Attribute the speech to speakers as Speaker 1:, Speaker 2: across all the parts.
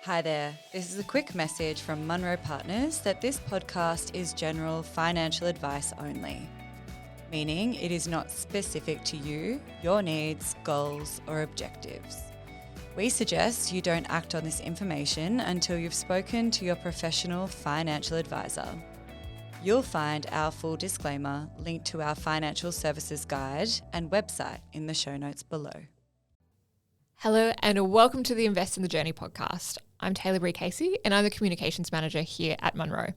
Speaker 1: Hi there. This is a quick message from Munro Partners that this podcast is general financial advice only, meaning it is not specific to you, your needs, goals, or objectives. We suggest you don't act on this information until you've spoken to your professional financial advisor. You'll find our full disclaimer linked to our financial services guide and website in the show notes below.
Speaker 2: Hello and welcome to the Invest in the Journey podcast. I'm Taylor Bree Casey and I'm the Communications Manager here at Munro.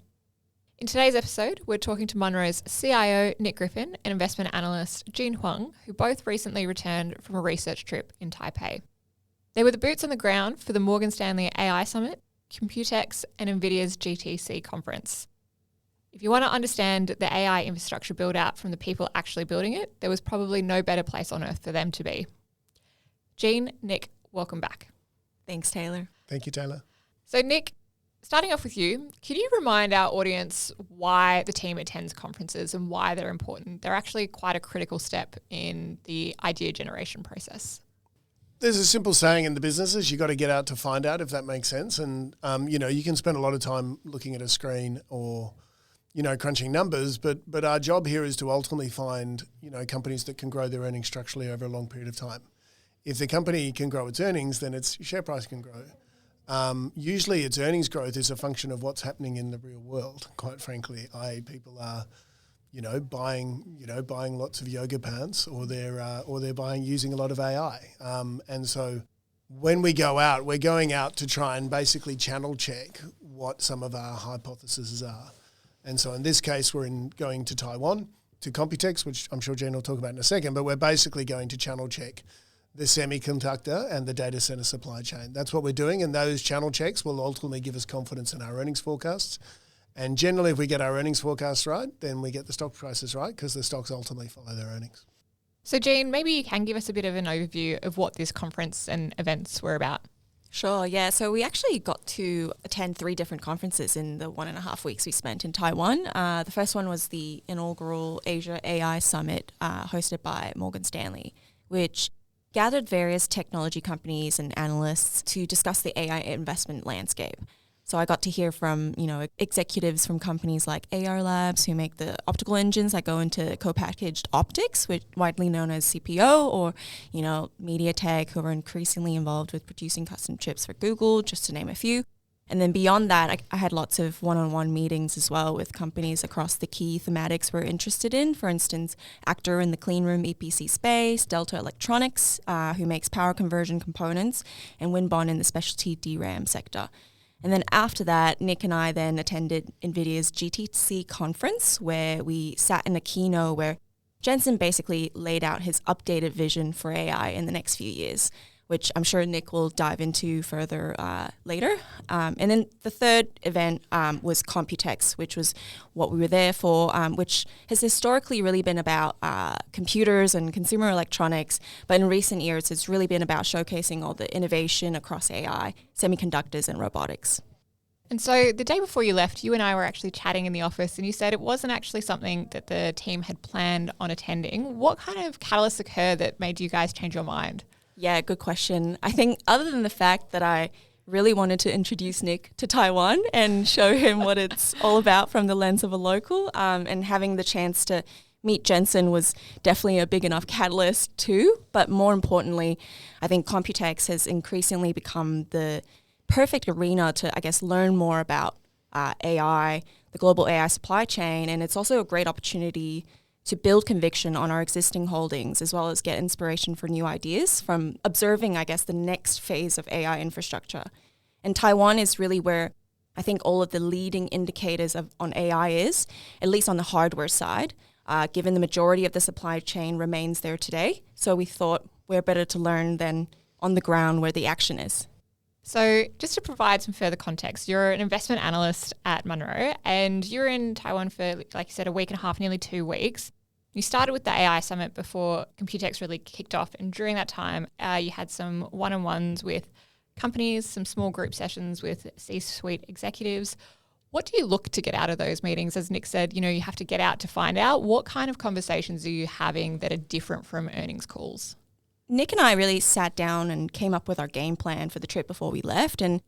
Speaker 2: In today's episode, we're talking to Munro's CIO, Nick Griffin, and investment analyst, Huang, who both recently returned from a research trip in Taipei. They were the boots on the ground for the Morgan Stanley AI Summit, Computex, and NVIDIA's GTC conference. If you want to understand the AI infrastructure build-out from the people actually building it, there was probably no better place on earth for them to be. Jean, Nick, welcome back.
Speaker 3: Thanks, Taylor.
Speaker 4: Thank you, Taylor.
Speaker 2: So Nick, starting off with you, can you remind our audience why the team attends conferences and why they're important? They're actually quite a critical step in the idea generation process.
Speaker 4: There's a simple saying in the business is you got to get out to find out, if that makes sense. And, you can spend a lot of time looking at a screen or, crunching numbers, but our job here is to ultimately find, companies that can grow their earnings structurally over a long period of time. If the company can grow its earnings, then its share price can grow. Usually its earnings growth is a function of what's happening in the real world, quite frankly. People are, buying lots of yoga pants or they're using a lot of AI. And so when we go out, we're going out to try and basically channel check what some of our hypotheses are. And so in this case, we're going to Taiwan, to Computex, which I'm sure Jen will talk about in a second, but we're basically going to channel check the semiconductor and the data center supply chain. That's what we're doing, and those channel checks will ultimately give us confidence in our earnings forecasts. And generally, if we get our earnings forecasts right, then we get the stock prices right because the stocks ultimately follow their earnings.
Speaker 2: So Jean, maybe you can give us a bit of an overview of what this conference and events were about.
Speaker 3: Sure, yeah. So we actually got to attend 3 different conferences in the 1.5 weeks we spent in Taiwan. The first one was the inaugural Asia AI Summit hosted by Morgan Stanley, which gathered various technology companies and analysts to discuss the AI investment landscape. So I got to hear from, executives from companies like AR Labs, who make the optical engines that go into co-packaged optics, which widely known as CPO, or, MediaTek, who are increasingly involved with producing custom chips for Google, just to name a few. And then beyond that, I had lots of one-on-one meetings as well with companies across the key thematics we're interested in. For instance, Actor in the clean room EPC space, Delta Electronics, who makes power conversion components, and Winbond in the specialty DRAM sector. And then after that, Nick and I then attended NVIDIA's GTC conference, where we sat in a keynote where Jensen basically laid out his updated vision for AI in the next few years, which I'm sure Nick will dive into further later. And then the third event was Computex, which was what we were there for, which has historically really been about computers and consumer electronics, but in recent years it's really been about showcasing all the innovation across AI, semiconductors and robotics.
Speaker 2: And so the day before you left, you and I were actually chatting in the office and you said it wasn't actually something that the team had planned on attending. What kind of catalysts occurred that made you guys change your mind?
Speaker 3: Yeah, good question. I think other than the fact that I really wanted to introduce Nick to Taiwan and show him what it's all about from the lens of a local, and having the chance to meet Jensen was definitely a big enough catalyst too. But more importantly, I think Computex has increasingly become the perfect arena to, learn more about AI, the global AI supply chain, and it's also a great opportunity to build conviction on our existing holdings, as well as get inspiration for new ideas from observing, the next phase of AI infrastructure. And Taiwan is really where I think all of the leading indicators on AI is, at least on the hardware side, given the majority of the supply chain remains there today. So we thought we're better to learn than on the ground where the action is.
Speaker 2: So just to provide some further context, you're an investment analyst at Munro and you're in Taiwan for, like you said, a week and a half, nearly 2 weeks. You started with the AI Summit before Computex really kicked off. And during that time, you had some one-on-ones with companies, some small group sessions with C-suite executives. What do you look to get out of those meetings? As Nick said, you have to get out to find out. What kind of conversations are you having that are different from earnings calls?
Speaker 3: Nick and I really sat down and came up with our game plan for the trip before we left. And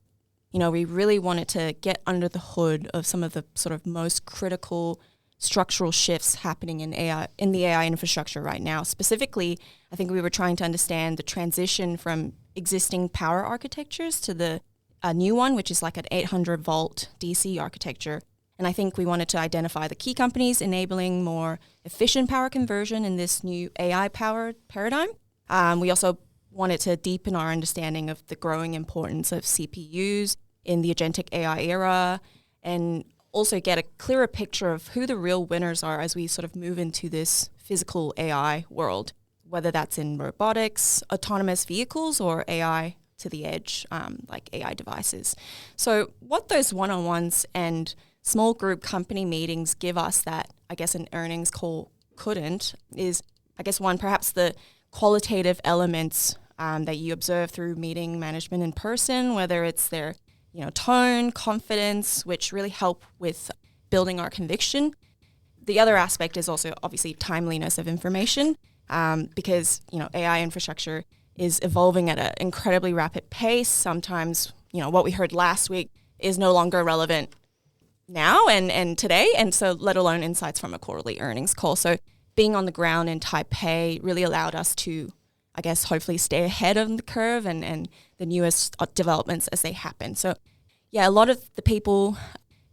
Speaker 3: we really wanted to get under the hood of some of the sort of most critical structural shifts happening in the AI infrastructure right now. Specifically, I think we were trying to understand the transition from existing power architectures to the new one, which is like an 800 volt DC architecture. And I think we wanted to identify the key companies enabling more efficient power conversion in this new AI powered paradigm. We also wanted to deepen our understanding of the growing importance of CPUs in the agentic AI era, and also get a clearer picture of who the real winners are as we sort of move into this physical AI world, whether that's in robotics, autonomous vehicles, or AI to the edge, like AI devices. So what those one-on-ones and small group company meetings give us that, I guess, an earnings call couldn't is, I guess, one, perhaps the qualitative elements that you observe through meeting management in person, whether it's their tone, confidence, which really help with building our conviction. The other aspect is also obviously timeliness of information, because AI infrastructure is evolving at an incredibly rapid pace. Sometimes what we heard last week is no longer relevant now and today, and so let alone insights from a quarterly earnings call. So being on the ground in Taipei really allowed us to, I guess, hopefully stay ahead of the curve and the newest developments as they happen. So yeah, a lot of the people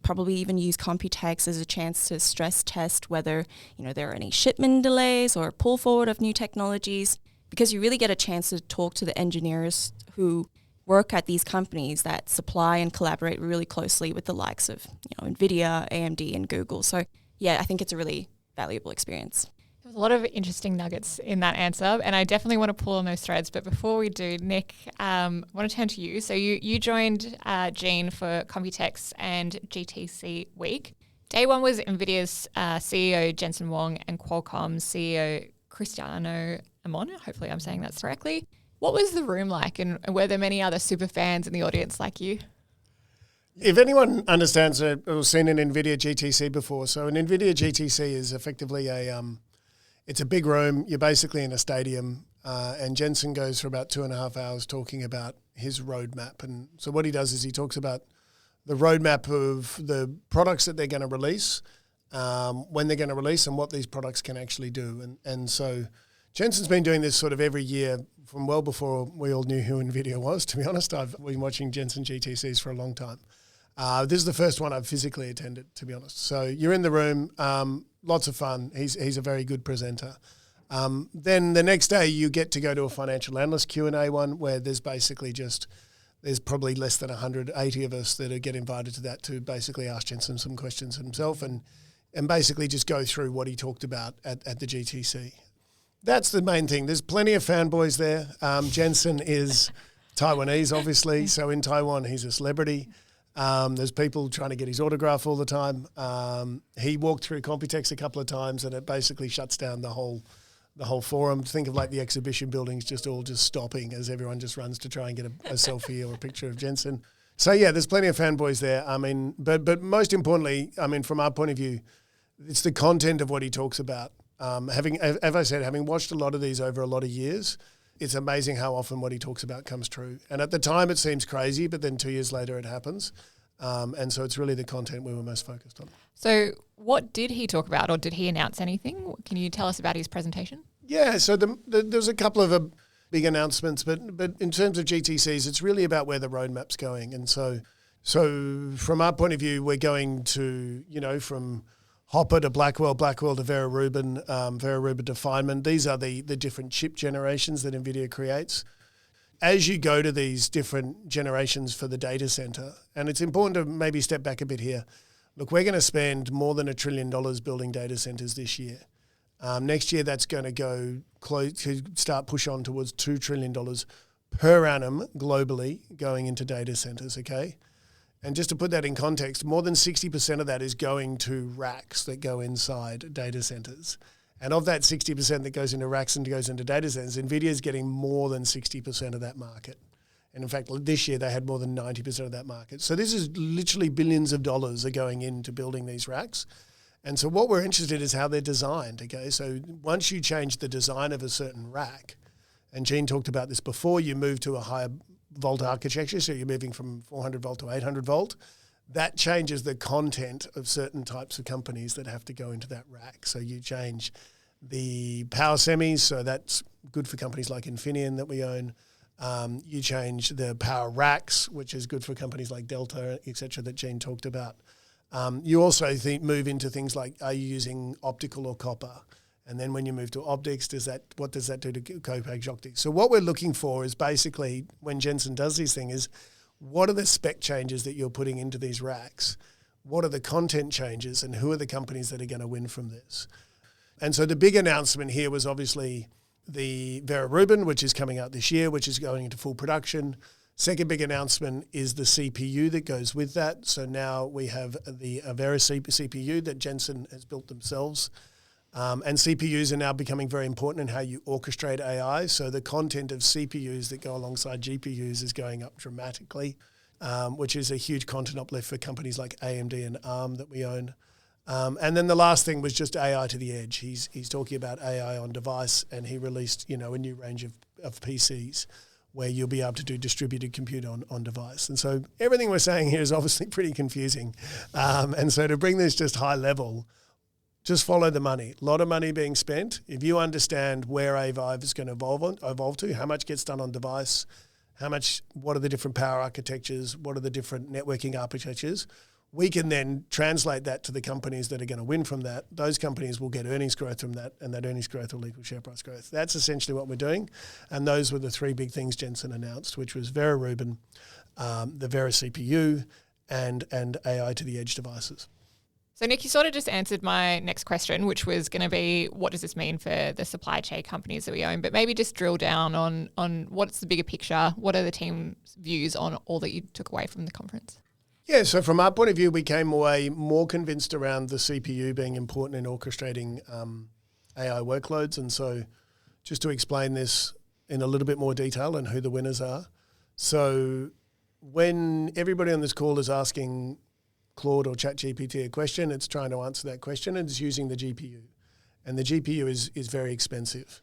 Speaker 3: probably even use Computex as a chance to stress test whether there are any shipment delays or pull forward of new technologies, because you really get a chance to talk to the engineers who work at these companies that supply and collaborate really closely with the likes of NVIDIA, AMD, and Google. So yeah, I think it's a really valuable experience.
Speaker 2: There's a lot of interesting nuggets in that answer, and I definitely want to pull on those threads. But before we do, Nick, I want to turn to you. So you joined Gene for Computex and GTC Week. Day one was NVIDIA's CEO Jensen Huang and Qualcomm's CEO Cristiano Amon. Hopefully I'm saying that correctly. What was the room like, and were there many other super fans in the audience like you?
Speaker 4: If anyone understands or seen an NVIDIA GTC before, so an NVIDIA GTC is effectively it's a big room. You're basically in a stadium, and Jensen goes for about 2.5 hours talking about his roadmap. And so what he does is he talks about the roadmap of the products that they're going to release, when they're going to release, and what these products can actually do. And so Jensen's been doing this sort of every year from well before we all knew who NVIDIA was, to be honest. I've been watching Jensen GTCs for a long time. This is the first one I've physically attended, to be honest. So you're in the room, lots of fun. He's a very good presenter. Then the next day you get to go to a financial analyst Q&A one where there's basically there's probably less than 180 of us that get invited to that to basically ask Jensen some questions himself and basically just go through what he talked about at the GTC. That's the main thing. There's plenty of fanboys there. Jensen is Taiwanese, obviously. So in Taiwan, he's a celebrity. There's people trying to get his autograph all the time. He walked through Computex a couple of times, and it basically shuts down the whole forum. Think of like the exhibition buildings just stopping as everyone just runs to try and get a selfie or a picture of Jensen. So yeah, there's plenty of fanboys there. I mean, but most importantly, I mean, from our point of view, it's the content of what he talks about. As I said, having watched a lot of these over a lot of years, it's amazing how often what he talks about comes true. And at the time it seems crazy, but then 2 years later it happens. And so it's really the content we were most focused on.
Speaker 2: So what did he talk about, or did he announce anything? Can you tell us about his presentation?
Speaker 4: Yeah, so there's a couple of big announcements, but in terms of GTCs, it's really about where the roadmap's going. And so from our point of view, we're going to, from Hopper to Blackwell to Vera Rubin to Feynman. These are the different chip generations that NVIDIA creates. As you go to these different generations for the data center, and it's important to maybe step back a bit here. Look, we're going to spend more than $1 trillion building data centers this year. Next year, that's going to go to start push on towards $2 trillion per annum globally going into data centers, okay? And just to put that in context, more than 60% of that is going to racks that go inside data centers. And of that 60% that goes into racks and goes into data centers, NVIDIA is getting more than 60% of that market. And in fact, this year they had more than 90% of that market. So this is literally billions of dollars are going into building these racks. And so what we're interested in is how they're designed, okay? So once you change the design of a certain rack, and Gene talked about this before, you move to a higher volt architecture, so you're moving from 400 volt to 800 volt, that changes the content of certain types of companies that have to go into that rack. So you change the power semis, so that's good for companies like Infineon that we own. You change the power racks, which is good for companies like Delta, et cetera, that Jean talked about. You also move into things like, are you using optical or copper? And then when you move to optics, what does that do to co-packaged optics? So what we're looking for is basically, when Jensen does these things, is what are the spec changes that you're putting into these racks? What are the content changes, and who are the companies that are going to win from this? And so the big announcement here was obviously the Vera Rubin, which is coming out this year, which is going into full production. Second big announcement is the CPU that goes with that. So now we have the Vera CPU that Jensen has built themselves. And CPUs are now becoming very important in how you orchestrate AI. So the content of CPUs that go alongside GPUs is going up dramatically, which is a huge content uplift for companies like AMD and ARM that we own. And then the last thing was just AI to the edge. He's talking about AI on device, and he released, a new range of PCs where you'll be able to do distributed compute on device. And so everything we're saying here is obviously pretty confusing. And so to bring this just high level, just follow the money. A lot of money being spent. If you understand where AI is going to evolve to, how much gets done on device, what are the different power architectures, what are the different networking architectures, we can then translate that to the companies that are going to win from that. Those companies will get earnings growth from that, and that earnings growth will equal share price growth. That's essentially what we're doing. And those were the three big things Jensen announced, which was Vera Rubin, the Vera CPU, and AI to the edge devices.
Speaker 2: So Nick, you sort of just answered my next question, which was going to be, what does this mean for the supply chain companies that we own? But maybe just drill down on what's the bigger picture? What are the team's views on all that you took away from the conference?
Speaker 4: Yeah, so from our point of view, we came away more convinced around the CPU being important in orchestrating AI workloads. And so just to explain this in a little bit more detail and who the winners are. So when everybody on this call is asking Claude or ChatGPT a question, it's trying to answer that question, and it's using the GPU. And the GPU is very expensive.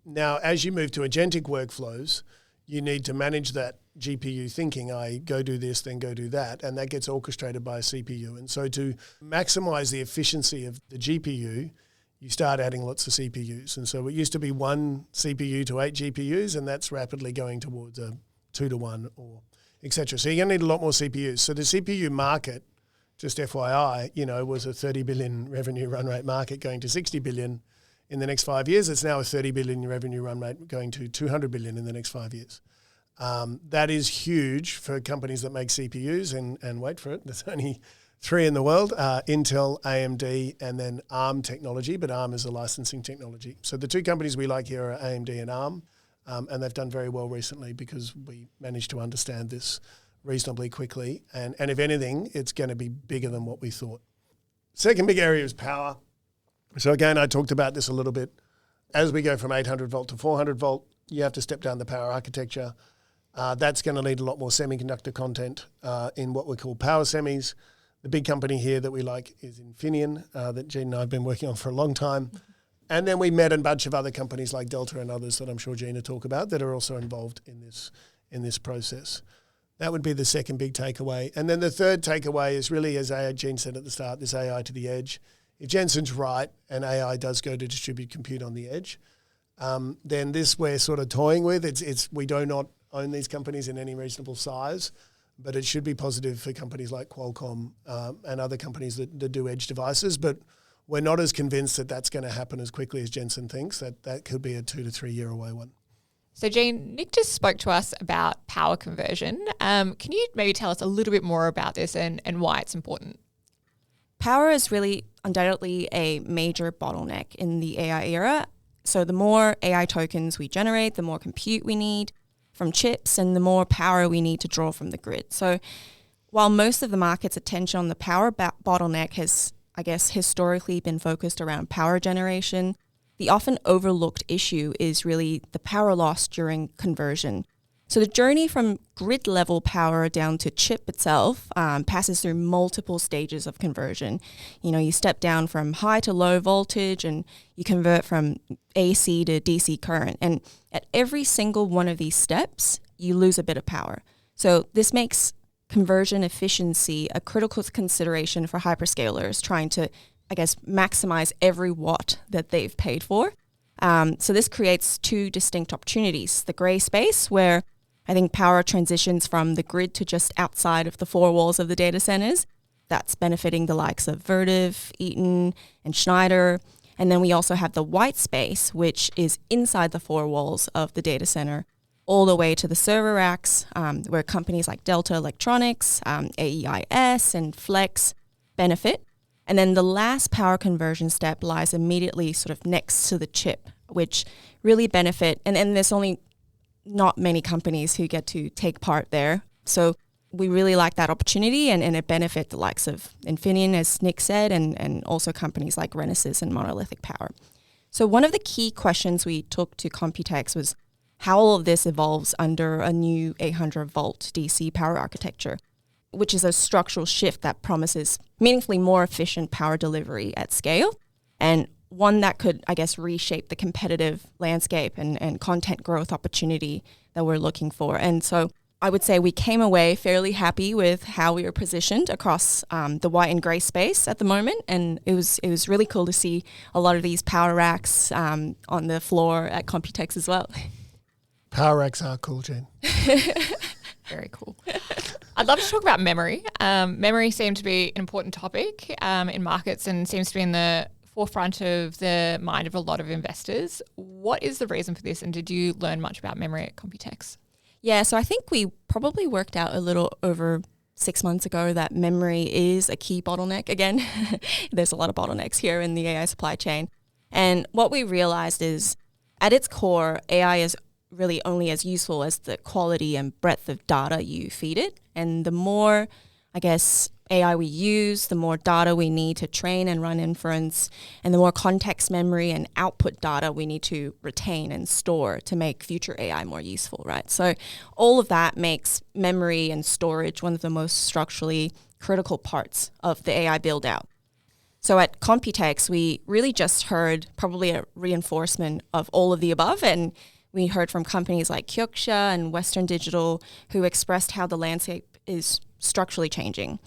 Speaker 4: Now, as you move to agentic workflows, you need to manage that GPU thinking, I go do this, then go do that, and that gets orchestrated by a CPU. And so to maximize the efficiency of the GPU, you start adding lots of CPUs. And so it used to be 1 CPU to 8 GPUs, and that's rapidly going towards a 2 to 1 or et cetera. So you're going to need a lot more CPUs. So the CPU market, just FYI, was a 30 billion revenue run rate market going to 60 billion in the next 5 years. It's now a 30 billion revenue run rate going to 200 billion in the next 5 years. That is huge for companies that make CPUs, and wait for it, there's only 3 in the world, Intel, AMD, and then ARM technology, but ARM is a licensing technology. So the 2 companies we like here are AMD and ARM, and they've done very well recently because we managed to understand this reasonably quickly. And if anything, it's going to be bigger than what we thought. Second big area is power. So again, I talked about this a little bit. As we go from 800 volt to 400 volt, you have to step down the power architecture. That's going to need a lot more semiconductor content in what we call power semis. The big company here that we like is Infineon, that Jean and I have been working on for a long time. And then we met a bunch of other companies like Delta and others that I'm sure Jean will talk about that are also involved in this process. That would be the second big takeaway. And then the third takeaway is really, as Jean said at the start, this AI to the edge. If Jensen's right and AI does go to distribute compute on the edge, then this we're sort of toying with. We do not own these companies in any reasonable size, but it should be positive for companies like Qualcomm and other companies that do edge devices. But we're not as convinced that that's going to happen as quickly as Jensen thinks. That could be a 2 to 3 year away one.
Speaker 2: So Jean, Nick just spoke to us about power conversion. Can you maybe tell us a little bit more about this and why it's important?
Speaker 3: Power is really undoubtedly a major bottleneck in the AI era. So the more AI tokens we generate, the more compute we need from chips, and the more power we need to draw from the grid. So while most of the market's attention on the power bottleneck has, I guess, historically been focused around power generation, the often overlooked issue is really the power loss during conversion. So the journey from grid level power down to chip itself passes through multiple stages of conversion. You step down from high to low voltage and you convert from AC to DC current. And at every single one of these steps, you lose a bit of power. So this makes conversion efficiency a critical consideration for hyperscalers trying to, maximize every watt that they've paid for. So this creates two distinct opportunities. The gray space, where I think power transitions from the grid to just outside of the four walls of the data centers. That's benefiting the likes of Vertiv, Eaton, and Schneider. And then we also have the white space, which is inside the four walls of the data center, all the way to the server racks, where companies like Delta Electronics, AEIS, and Flex benefit. And then the last power conversion step lies immediately sort of next to the chip, which really benefit. And there's only not many companies who get to take part there. So we really like that opportunity and it benefit the likes of Infineon, as Nick said, and also companies like Renesas and Monolithic Power. So one of the key questions we took to Computex was how all of this evolves under a new 800-volt DC power architecture, which is a structural shift that promises meaningfully more efficient power delivery at scale, and one that could, reshape the competitive landscape and content growth opportunity that we're looking for. And so I would say we came away fairly happy with how we were positioned across the white and gray space at the moment. And it was really cool to see a lot of these power racks on the floor at Computex as well.
Speaker 4: Power racks are cool, Jen.
Speaker 2: Very cool. I'd love to talk about memory. Memory seemed to be an important topic in markets and seems to be in the forefront of the mind of a lot of investors. What is the reason for this, and did you learn much about memory at Computex?
Speaker 3: Yeah, so I think we probably worked out a little over 6 months ago that memory is a key bottleneck. Again, there's a lot of bottlenecks here in the AI supply chain. And what we realized is at its core, AI is really only as useful as the quality and breadth of data you feed it. And the more, AI we use, the more data we need to train and run inference, and the more context memory and output data we need to retain and store to make future AI more useful, right? So all of that makes memory and storage one of the most structurally critical parts of the AI build-out. So at Computex, we really just heard probably a reinforcement of all of the above, and we heard from companies like Kioxia and Western Digital who expressed how the landscape is structurally changing.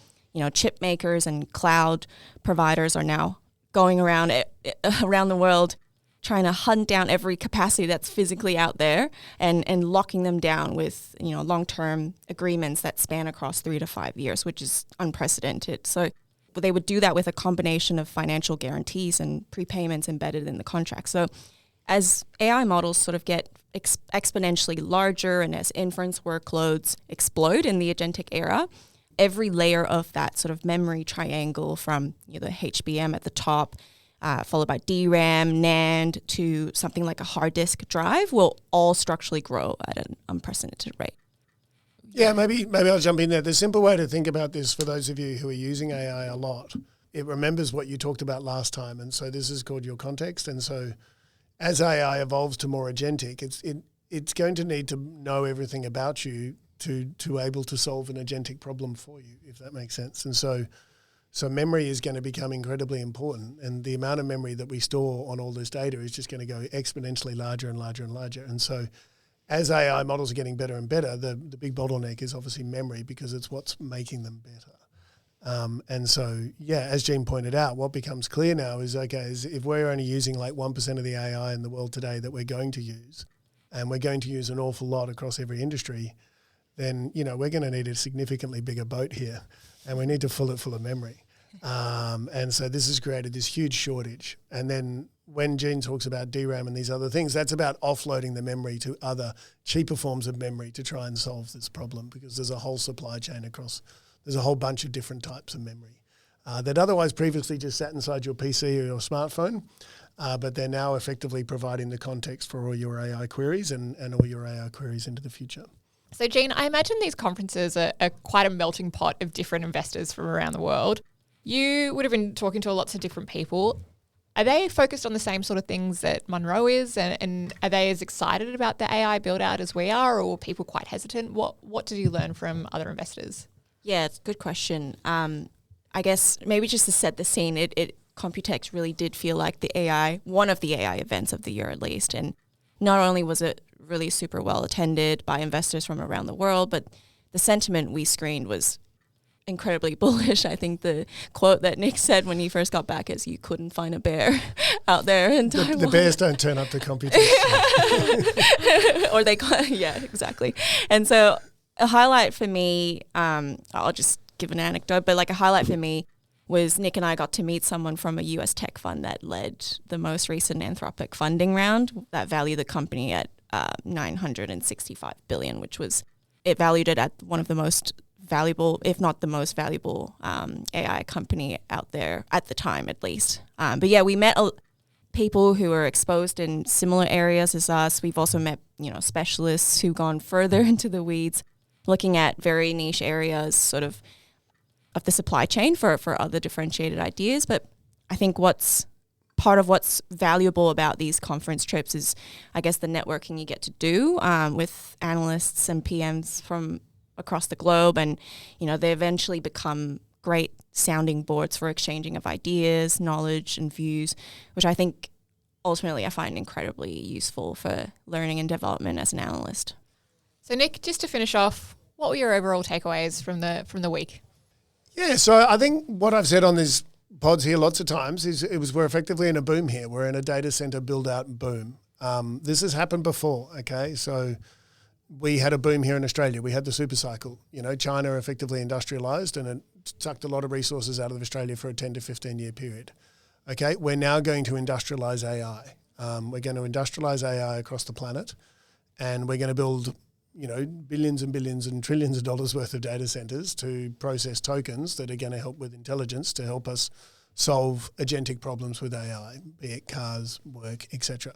Speaker 3: Chip makers and cloud providers are now going around the world trying to hunt down every capacity that's physically out there and locking them down with, long-term agreements that span across 3 to 5 years, which is unprecedented. So they would do that with a combination of financial guarantees and prepayments embedded in the contract. So as AI models sort of get exponentially larger and as inference workloads explode in the agentic era, every layer of that sort of memory triangle from the HBM at the top, followed by DRAM, NAND, to something like a hard disk drive will all structurally grow at an unprecedented rate.
Speaker 4: Yeah, maybe I'll jump in there. The simple way to think about this for those of you who are using AI a lot, it remembers what you talked about last time. And so this is called your context. And so as AI evolves to more agentic, it's going to need to know everything about you to able to solve an agentic problem for you, if that makes sense. And so memory is going to become incredibly important, and the amount of memory that we store on all this data is just going to go exponentially larger and larger and larger. And so as AI models are getting better and better, the big bottleneck is obviously memory, because it's what's making them better. And so, as Jean pointed out, what becomes clear now is if we're only using like 1% of the AI in the world today that we're going to use, and we're going to use an awful lot across every industry, then, we're going to need a significantly bigger boat here, and we need to fill it full of memory. And so this has created this huge shortage. And then when Jean talks about DRAM and these other things, that's about offloading the memory to other cheaper forms of memory to try and solve this problem, because there's a whole supply chain there's a whole bunch of different types of memory that otherwise previously just sat inside your PC or your smartphone, but they're now effectively providing the context for all your AI queries and all your AI queries into the future.
Speaker 2: So, Jean, I imagine these conferences are quite a melting pot of different investors from around the world. You would have been talking to lots of different people. Are they focused on the same sort of things that Monroe is? And are they as excited about the AI build out as we are, or are people quite hesitant? What did you learn from other investors?
Speaker 3: Yeah, it's a good question. I guess maybe just to set the scene, Computex really did feel like one of the AI events of the year at least. And not only was it really super well attended by investors from around the world, but the sentiment we screened was incredibly bullish. I think the quote that Nick said when he first got back is, "You couldn't find a bear out there in Taiwan."
Speaker 4: The bears don't turn up to Computex.
Speaker 3: Or yeah, exactly. And so a highlight for me, I'll just give an anecdote, but like a highlight for me was Nick and I got to meet someone from a US tech fund that led the most recent Anthropic funding round that valued the company at $965 billion, which was, it valued it at one of the most valuable, if not the most valuable AI company out there at the time, at least. But yeah, we met people who are exposed in similar areas as us. We've also met, specialists who've gone further into the weeds, looking at very niche areas sort of the supply chain for other differentiated ideas. But I think part of what's valuable about these conference trips is, I guess, the networking you get to do with analysts and PMs from across the globe. And, they eventually become great sounding boards for exchanging of ideas, knowledge and views, which I think ultimately I find incredibly useful for learning and development as an analyst.
Speaker 2: So Nick, just to finish off, what were your overall takeaways from the week?
Speaker 4: Yeah, so I think what I've said on these pods here lots of times is we're effectively in a boom here. We're in a data center build out boom. This has happened before, okay? So we had a boom here in Australia. We had the super cycle. China effectively industrialized and it sucked a lot of resources out of Australia for a 10 to 15 year period. Okay, we're now going to industrialize AI. We're going to industrialize AI across the planet, and we're going to build billions and billions and trillions of dollars worth of data centers to process tokens that are going to help with intelligence to help us solve agentic problems with AI, be it cars, work, etc.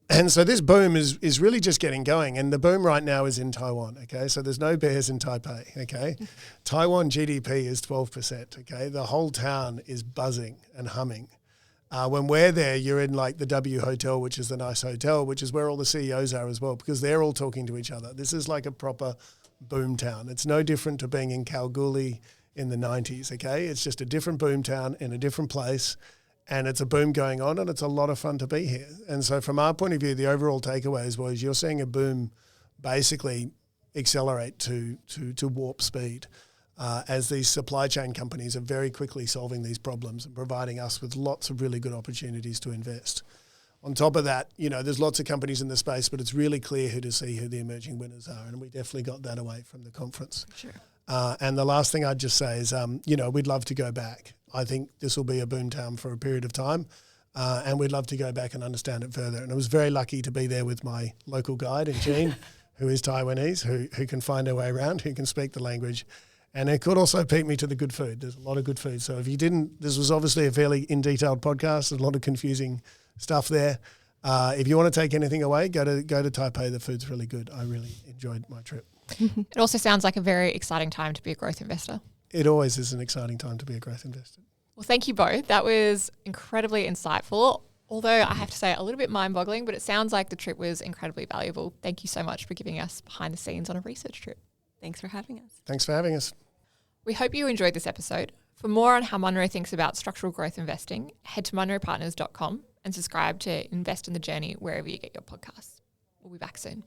Speaker 4: And so this boom is really just getting going, and the boom right now is in Taiwan, okay? So there's no bears in Taipei, okay? Taiwan GDP is 12%, okay? The whole town is buzzing and humming. When we're there, you're in like the W Hotel, which is the nice hotel, which is where all the CEOs are as well, because they're all talking to each other. This is like a proper boom town. It's no different to being in Kalgoorlie in the 90s, okay? It's just a different boom town in a different place, and it's a boom going on, and it's a lot of fun to be here. And so from our point of view, the overall takeaways was you're seeing a boom basically accelerate to warp speed. As these supply chain companies are very quickly solving these problems and providing us with lots of really good opportunities to invest. On top of that, there's lots of companies in the space, but it's really clear who the emerging winners are, and we definitely got that away from the conference.
Speaker 3: Sure.
Speaker 4: And the last thing I'd just say is, we'd love to go back. I think this will be a boom town for a period of time, and we'd love to go back and understand it further. And I was very lucky to be there with my local guide, Jean, who is Taiwanese, who can find her way around, who can speak the language. And it could also pique me to the good food. There's a lot of good food. So if you didn't, this was obviously a fairly in-detailed podcast. There's a lot of confusing stuff there. If you want to take anything away, go to Taipei. The food's really good. I really enjoyed my trip.
Speaker 2: It also sounds like a very exciting time to be a growth investor.
Speaker 4: It always is an exciting time to be a growth investor.
Speaker 2: Well, thank you both. That was incredibly insightful, although I have to say a little bit mind-boggling, but it sounds like the trip was incredibly valuable. Thank you so much for giving us behind the scenes on a research trip.
Speaker 3: Thanks for having us.
Speaker 4: Thanks for having us.
Speaker 2: We hope you enjoyed this episode. For more on how Monroe thinks about structural growth investing, head to monroepartners.com and subscribe to Invest in the Journey wherever you get your podcasts. We'll be back soon.